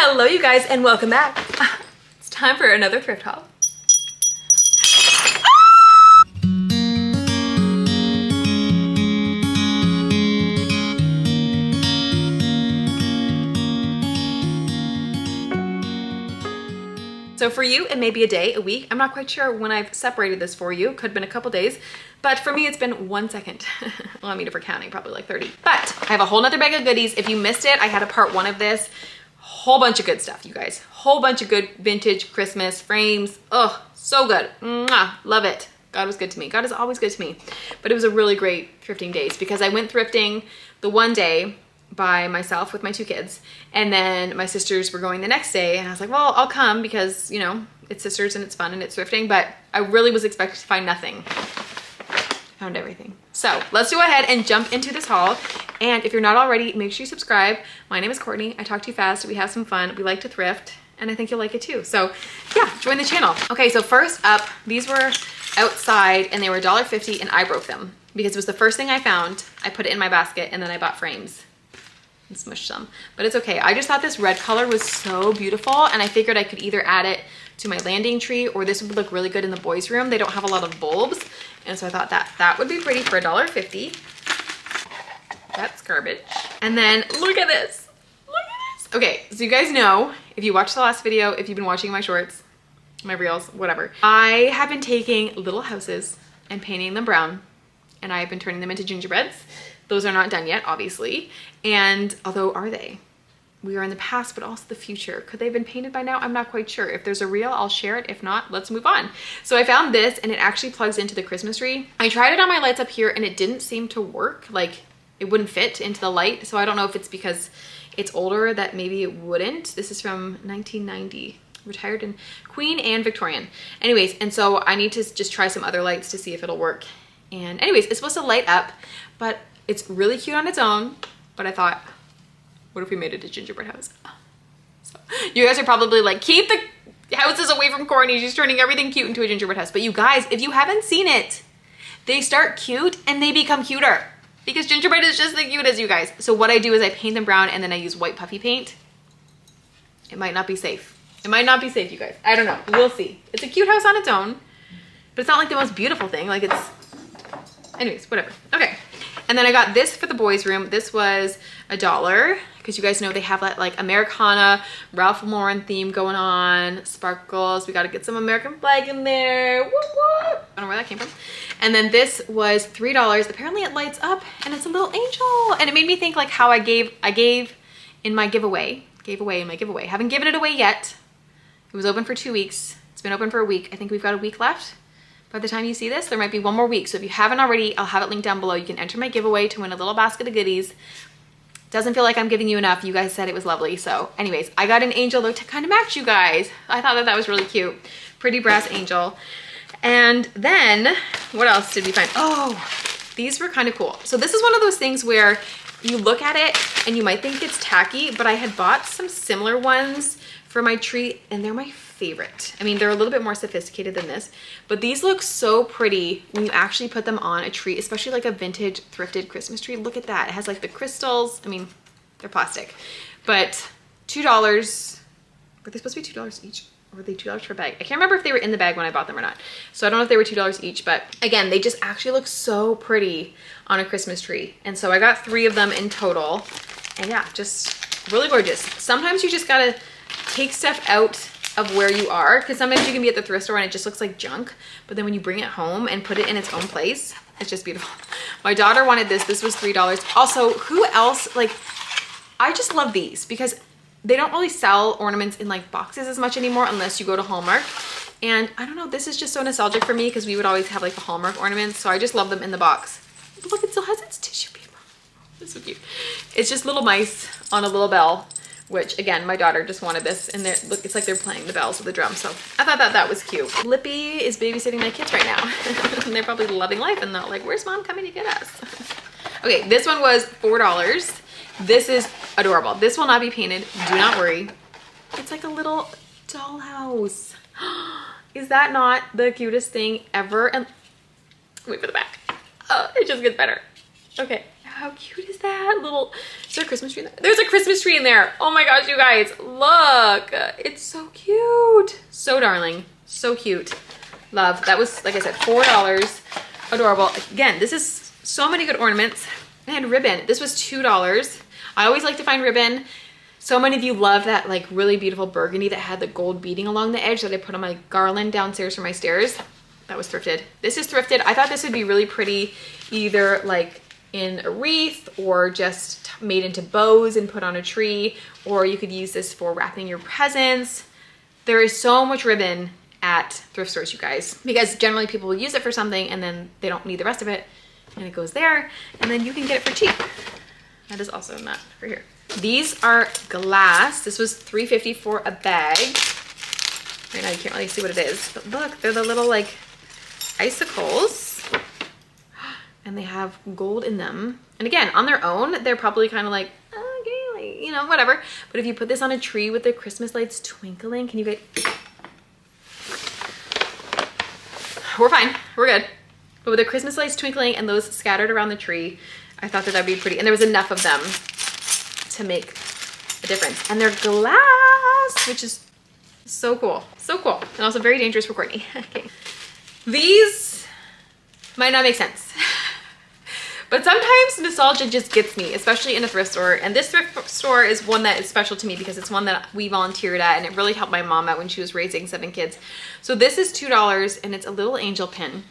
Hello you guys and welcome back. It's time for another thrift haul. So for you, it may be a day, a week. I'm not quite sure when I've separated this for you. Could have been a couple days, but for me, it's been 1 second. Well, I mean, if we're counting, probably like 30. But I have a whole nother bag of goodies. If you missed it, I had a part 1 of this. Whole bunch of good stuff, you guys. Whole bunch of good vintage Christmas frames. Oh, so good. Mwah, love it. God was good to me. God is always good to me. But it was a really great thrifting days because I went thrifting the one day by myself with my 2 kids, and then my sisters were going the next day, and I was like, well, I'll come because, you know, it's sisters and it's fun and it's thrifting, but I really was expecting to find nothing. Found everything. So let's go ahead and jump into this haul. And if you're not already, make sure you subscribe. My name is Courtney. I talk too fast. We have some fun. We like to thrift, and I think you'll like it too. So yeah, join the channel. Okay, so first up, these were outside and they were $1.50, and I broke them because it was the first thing I found. I put it in my basket and then I bought frames and smushed some, but it's okay. I just thought this red color was so beautiful, and I figured I could either add it to my landing tree or this would look really good in the boys' room. They don't have a lot of bulbs, and so I thought that would be pretty for $1.50. That's garbage. And then look at this. Look at this. Okay, so you guys know, if you watched the last video, if you've been watching my shorts, my reels, whatever, I have been taking little houses and painting them brown, and I have been turning them into gingerbreads. Those are not done yet, obviously. And although, are they? We are in the past, but also the future. Could they have been painted by now? I'm not quite sure. If there's a reel, I'll share it. If not, let's move on. So I found this, and it actually plugs into the Christmas tree. I tried it on my lights up here, and it didn't seem to work. Like, it wouldn't fit into the light. So I don't know if it's because it's older that maybe it wouldn't. This is from 1990. Retired in Queen and Victorian. Anyways, and so I need to just try some other lights to see if it'll work. And anyways, it's supposed to light up, but it's really cute on its own. But I thought, what if we made it a gingerbread house? So you guys are probably like, keep the houses away from Courtney. She's turning everything cute into a gingerbread house. But you guys, if you haven't seen it, they start cute and they become cuter because gingerbread is just the cutest, you guys. So what I do is I paint them brown and then I use white puffy paint. It might not be safe. It might not be safe, you guys. I don't know. We'll see. It's a cute house on its own, but it's not like the most beautiful thing. Like it's, anyways, whatever. Okay. And then I got this for the boys' room. This was $1 because you guys know they have that like Americana, Ralph Lauren theme going on, sparkles. We got to get some American flag in there. Whoop, whoop. I don't know where that came from. And then this was $3. Apparently it lights up and it's a little angel. And it made me think like how I gave in my giveaway. Haven't given it away yet. It was open for 2 weeks. It's been open for a week. I think we've got a week left. By the time you see this, there might be 1 more week. So if you haven't already, I'll have it linked down below. You can enter my giveaway to win a little basket of goodies. Doesn't feel like I'm giving you enough. You guys said it was lovely. So anyways, I got an angel though to kind of match you guys. I thought that was really cute. Pretty brass angel. And then what else did we find? Oh, these were kind of cool. So this is one of those things where you look at it and you might think it's tacky, but I had bought some similar ones for my tree and they're my favorite. I mean, they're a little bit more sophisticated than this, but these look so pretty when you actually put them on a tree, especially like a vintage thrifted Christmas tree. Look at that. It has like the crystals. I mean, they're plastic, but $2. Were they supposed to be $2 each? Or were they $2 per bag? I can't remember if they were in the bag when I bought them or not. So I don't know if they were $2 each, but again, they just actually look so pretty on a Christmas tree. And so I got 3 of them in total. And yeah, just really gorgeous. Sometimes you just gotta take stuff out of where you are, because sometimes you can be at the thrift store and it just looks like junk, but then when you bring it home and put it in its own place, it's just beautiful. My daughter wanted this. This was $3. Also, who else, like, I just love these because they don't really sell ornaments in like boxes as much anymore unless you go to Hallmark. And I don't know, this is just so nostalgic for me because we would always have like the Hallmark ornaments, so I just love them in the box. Look, it still has its tissue paper. It's so cute. It's just little mice on a little bell, which again, my daughter just wanted this, and look, it's like they're playing the bells with the drum. So I thought that was cute. Lippy is babysitting my kids right now. And they're probably loving life and not like, where's mom coming to get us? Okay, this one was $4. This is adorable. This will not be painted, do not worry. It's like a little dollhouse. Is that not the cutest thing ever? And wait for the back. Oh, it just gets better. Okay, How cute is that? Is there a Christmas tree in there? There's a Christmas tree in there. Oh my gosh, you guys, look. It's so cute. So darling, so cute. Love. That was, like I said, $4. Adorable. Again, this is so many good ornaments. And ribbon. This was $2. I always like to find ribbon. So many of you love that like really beautiful burgundy that had the gold beading along the edge that I put on my garland downstairs for my stairs. That was thrifted. This is thrifted. I thought this would be really pretty either like in a wreath or just made into bows and put on a tree, or you could use this for wrapping your presents. There is so much ribbon at thrift stores, you guys, because generally people will use it for something and then they don't need the rest of it and it goes there and then you can get it for cheap. That is also not for here. These are glass. This was $3.50 for a bag. Right now you can't really see what it is, but look, they're the little like icicles and they have gold in them. And again, on their own, they're probably kind of like, okay, like, you know, whatever. But if you put this on a tree with the Christmas lights twinkling, can you get, we're fine, we're good. But with the Christmas lights twinkling and those scattered around the tree, I thought that that'd be pretty. And there was enough of them to make a difference. And they're glass, which is so cool. So cool. And also very dangerous for Courtney. Okay. These might not make sense. But sometimes nostalgia just gets me, especially in a thrift store. And this thrift store is one that is special to me because it's one that we volunteered at and it really helped my mom out when she was raising 7 kids. So this is $2 and it's a little angel pin.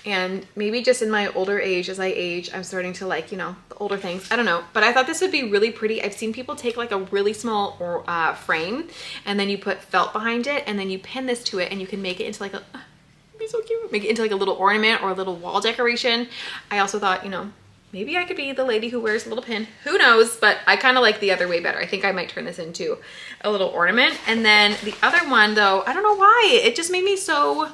And maybe just in my older age, as I age, I'm starting to like, you know, the older things. I don't know. But I thought this would be really pretty. I've seen people take like a really small frame and then you put felt behind it and then you pin this to it and you can make it into like a, it'd be so cute. Make it into like a little ornament or a little wall decoration. I also thought, you know, maybe I could be the lady who wears a little pin. Who knows? But I kind of like the other way better. I think I might turn this into a little ornament. And then the other one though, I don't know why. It just made me so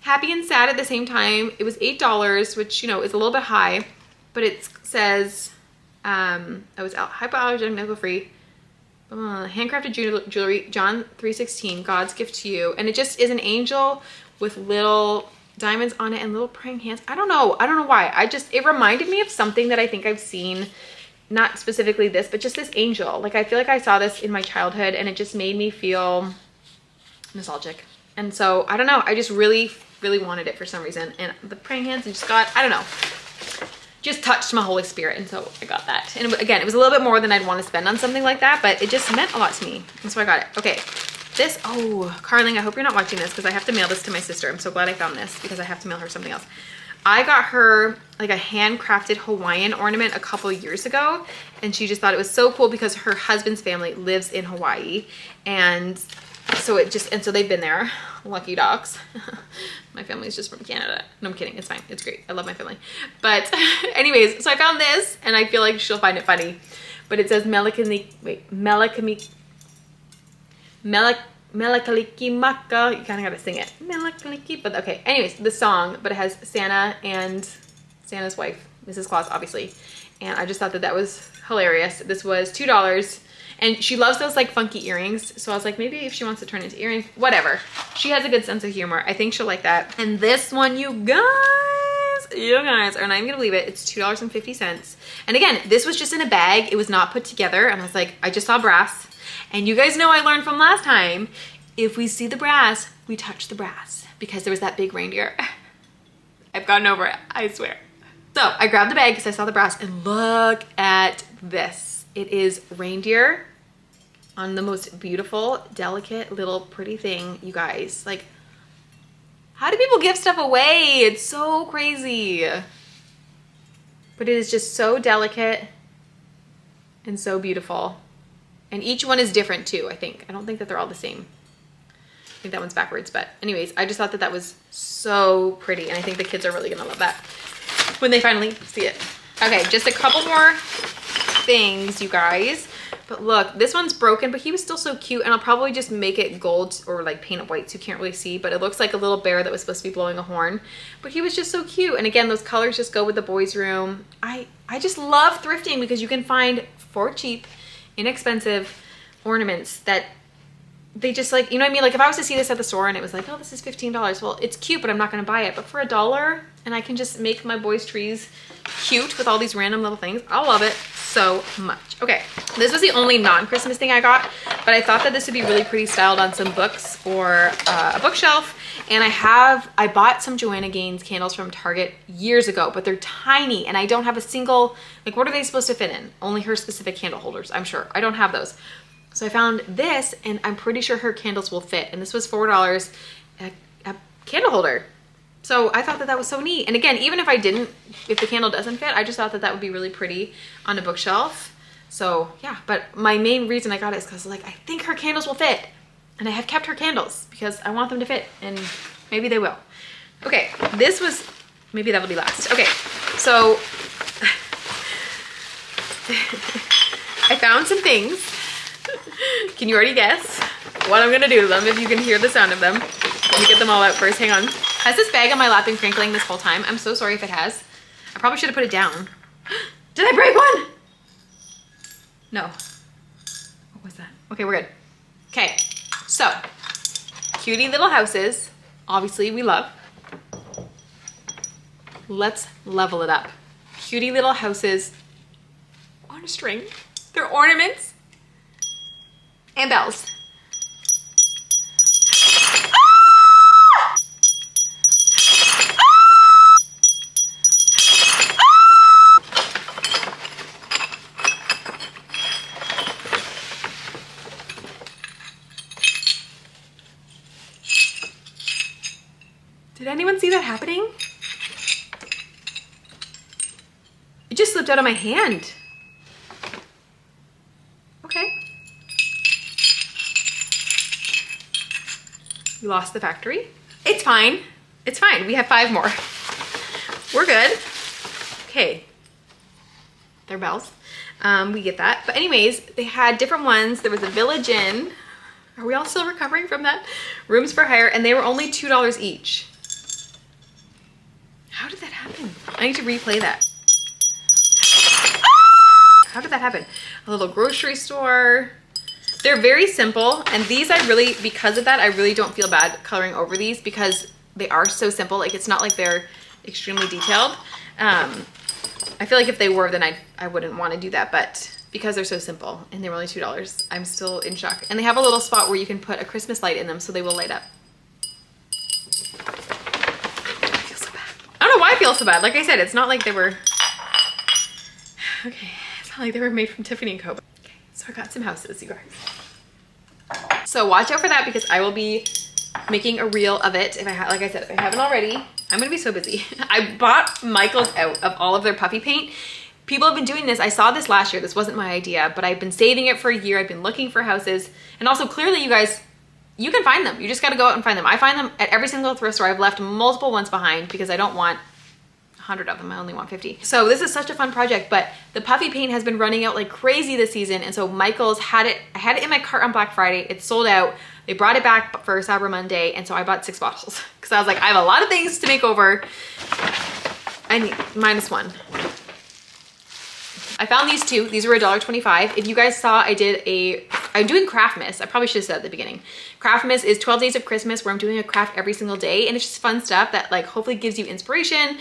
happy and sad at the same time. It was $8, which, you know, is a little bit high, but it says, I was hypoallergenic, nickel free, handcrafted jewelry, John 3:16, God's gift to you. And it just is an angel with little diamonds on it and little praying hands. I don't know why. It reminded me of something that I think I've seen, not specifically this, but just this angel. Like I feel like I saw this in my childhood and it just made me feel nostalgic. And so I don't know, I just really wanted it for some reason. And the praying hands and just got, I don't know, just touched my Holy Spirit. And so I got that. And again, it was a little bit more than I'd want to spend on something like that, but it just meant a lot to me. And so I got it. Okay. This, oh, Carling, I hope you're not watching this because I have to mail this to my sister. I'm so glad I found this because I have to mail her something else. I got her like a handcrafted Hawaiian ornament a couple years ago. And she just thought it was so cool because her husband's family lives in Hawaii. And so so they've been there. Lucky dogs. My family's just from Canada. No, I'm kidding. It's fine. It's great. I love my family. But anyways, so I found this and I feel like she'll find it funny. But it says Melakalikimaka. You kind of got to sing it. Melakaliki. But okay. Anyways, the song, but it has Santa and Santa's wife, Mrs. Claus, obviously. And I just thought that that was hilarious. This was $2. And she loves those like funky earrings. So I was like, maybe if she wants to turn into earrings, whatever. She has a good sense of humor. I think she'll like that. And this one, you guys are not even gonna believe it. It's $2.50. And again, this was just in a bag. It was not put together. And I was like, I just saw brass. And you guys know I learned from last time, if we see the brass, we touch the brass. Because there was that big reindeer. I've gotten over it, I swear. So I grabbed the bag because I saw the brass and look at this. It is reindeer on the most beautiful, delicate, little pretty thing, you guys. Like, how do people give stuff away? It's so crazy. But it is just so delicate and so beautiful. And each one is different too, I think. I don't think that they're all the same. I think that one's backwards, but anyways, I just thought that that was so pretty. And I think the kids are really gonna love that when they finally see it. Okay, just a couple more things, you guys. But look, this one's broken, but he was still so cute. And I'll probably just make it gold or like paint it white so you can't really see. But it looks like a little bear that was supposed to be blowing a horn. But he was just so cute. And again, those colors just go with the boys' room. I just love thrifting because you can find for cheap, inexpensive ornaments that they just like, you know what I mean? Like if I was to see this at the store and it was like, oh, this is $15. Well, it's cute, but I'm not going to buy it. But for $1, and I can just make my boys' trees cute with all these random little things. I love it so much. Okay, this was the only non-Christmas thing I got, but I thought that this would be really pretty styled on some books or a bookshelf. And I bought some Joanna Gaines candles from Target years ago, but they're tiny and I don't have a single, like what are they supposed to fit in? Only her specific candle holders, I'm sure. I don't have those. So I found this and I'm pretty sure her candles will fit. And this was $4 a candle holder. So I thought that that was so neat. And again, even if if the candle doesn't fit, I just thought that that would be really pretty on a bookshelf. So yeah, but my main reason I got it is because like, I think her candles will fit. And I have kept her candles because I want them to fit and maybe they will. Okay, this was, maybe that'll be last. Okay, so I found some things. Can you already guess what I'm gonna do to them if you can hear the sound of them? Let me get them all out first, hang on. Has this bag on my lap been crinkling this whole time? I'm so sorry if it has. I probably should have put it down. Did I break one? No. What was that? Okay, we're good. Okay, so cutie little houses, obviously we love. Let's level it up. Cutie little houses on a string. They're ornaments and bells. Did anyone see that happening? It just slipped out of my hand. Okay. We lost the factory. It's fine. It's fine. We have 5 more. We're good. Okay. They're bells. We get that. But anyways, they had different ones. There was a Village Inn. Are we all still recovering from that? Rooms for hire, and they were only $2 each. How did that happen? I need to replay that. How did that happen? A little grocery store. They're very simple, and these I really, because of that, I really don't feel bad coloring over these because they are so simple. Like it's not like they're extremely detailed. I feel like if they were, then I wouldn't want to do that, but because they're so simple and they were only $2, I'm still in shock. And they have a little spot where you can put a Christmas light in them so they will light up. I don't know why I feel so bad. Like I said, it's not like they were, okay, it's not like they were made from Tiffany & Co. Okay, so I got some houses, you guys. So watch out for that because I will be making a reel of it. If I like I said, if I haven't already, I'm gonna be so busy. I bought Michael's out of all of their puffy paint. People have been doing this. I saw this last year. This wasn't my idea, but I've been saving it for a year. I've been looking for houses. And also clearly you guys, you can find them. You just got to go out and find them. I find them at every single thrift store. I've left multiple ones behind because I don't want 100 of them. I only want 50. So this is such a fun project, but the puffy paint has been running out like crazy this season. And so Michael's had it, I had it in my cart on Black Friday. It sold out. They brought it back for Cyber Monday. And so I bought 6 bottles because I was like, I have a lot of things to make over. I need -1. I found these 2. These were $1.25. If you guys saw, I'm doing Craftmas. I probably should have said at the beginning. Craftmas is 12 days of Christmas where I'm doing a craft every single day. And it's just fun stuff that like hopefully gives you inspiration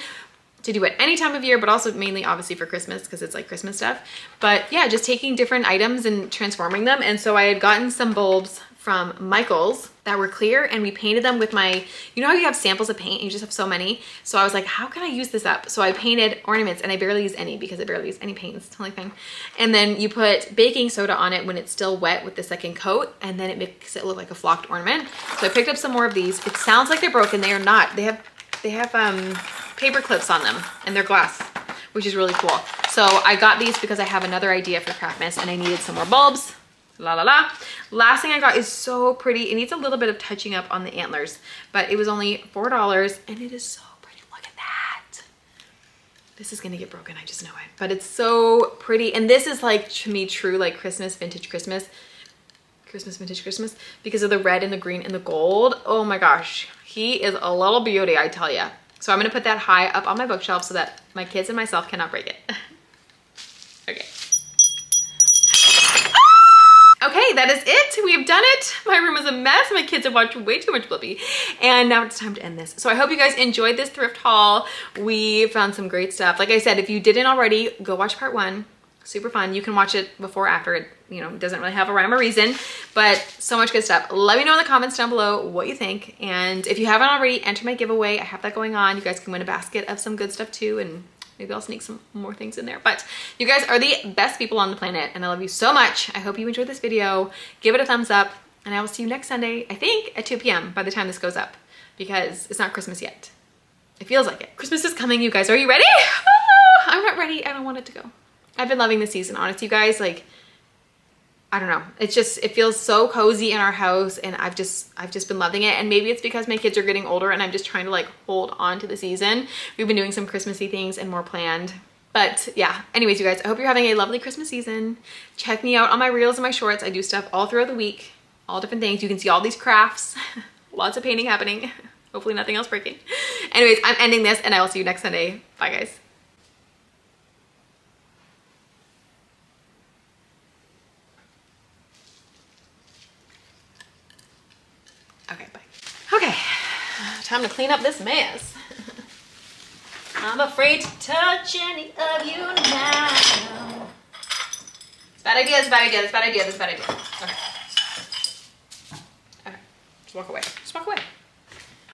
to do it any time of year, but also mainly obviously for Christmas because it's like Christmas stuff. But yeah, just taking different items and transforming them. And so I had gotten some bulbs from Michael's that were clear and we painted them with my, you know how you have samples of paint and you just have so many? So I was like, how can I use this up? So I painted ornaments and I barely use any because I barely use any paint, it's the only thing. And then you put baking soda on it when it's still wet with the second coat and then it makes it look like a flocked ornament. So I picked up some more of these. It sounds like they're broken, they are not. They have paper clips on them and they're glass, which is really cool. So I got these because I have another idea for Craftmas and I needed some more bulbs. La la la. Last thing I got is so pretty. It needs a little bit of touching up on the antlers, but it was only $4 and it is so pretty. Look at that. This is gonna get broken, I just know it, but it's so pretty. And this is like, to me, true like Christmas, vintage Christmas, vintage Christmas, because of the red and the green and the gold. Oh my gosh, he is a little beauty, I tell ya. So I'm gonna put that high up on my bookshelf so that my kids and myself cannot break it. Okay. Okay, that is it. We have done it. My room is a mess. My kids have watched way too much Blippi. And now it's time to end this. So I hope you guys enjoyed this thrift haul. We found some great stuff. Like I said, if you didn't already, go watch part 1. Super fun. You can watch it before or after. It, you know, doesn't really have a rhyme or reason, but so much good stuff. Let me know in the comments down below what you think. And if you haven't already, enter my giveaway. I have that going on. You guys can win a basket of some good stuff too, and maybe I'll sneak some more things in there. But you guys are the best people on the planet, and I love you so much. I hope you enjoyed this video. Give it a thumbs up, and I will see you next Sunday, I think at 2 p.m. by the time this goes up, because it's not Christmas yet. It feels like it. Christmas is coming, you guys. Are you ready? Oh, I'm not ready. I don't want it to go. I've been loving this season, honestly, you guys. Like, I don't know. It's just, it feels so cozy in our house, and I've just been loving it. And maybe it's because my kids are getting older and I'm just trying to like hold on to the season. We've been doing some Christmassy things and more planned. But yeah, anyways, you guys, I hope you're having a lovely Christmas season. Check me out on my reels and my shorts. I do stuff all throughout the week, all different things. You can see all these crafts, lots of painting happening. Hopefully nothing else breaking. Anyways, I'm ending this, and I will see you next Sunday. Bye, guys. Okay, bye. Okay, time to clean up this mess. I'm afraid to touch any of you now. It's a bad idea, it's a bad idea, it's a bad idea, it's a bad idea. Okay. Okay, just walk away. Just walk away.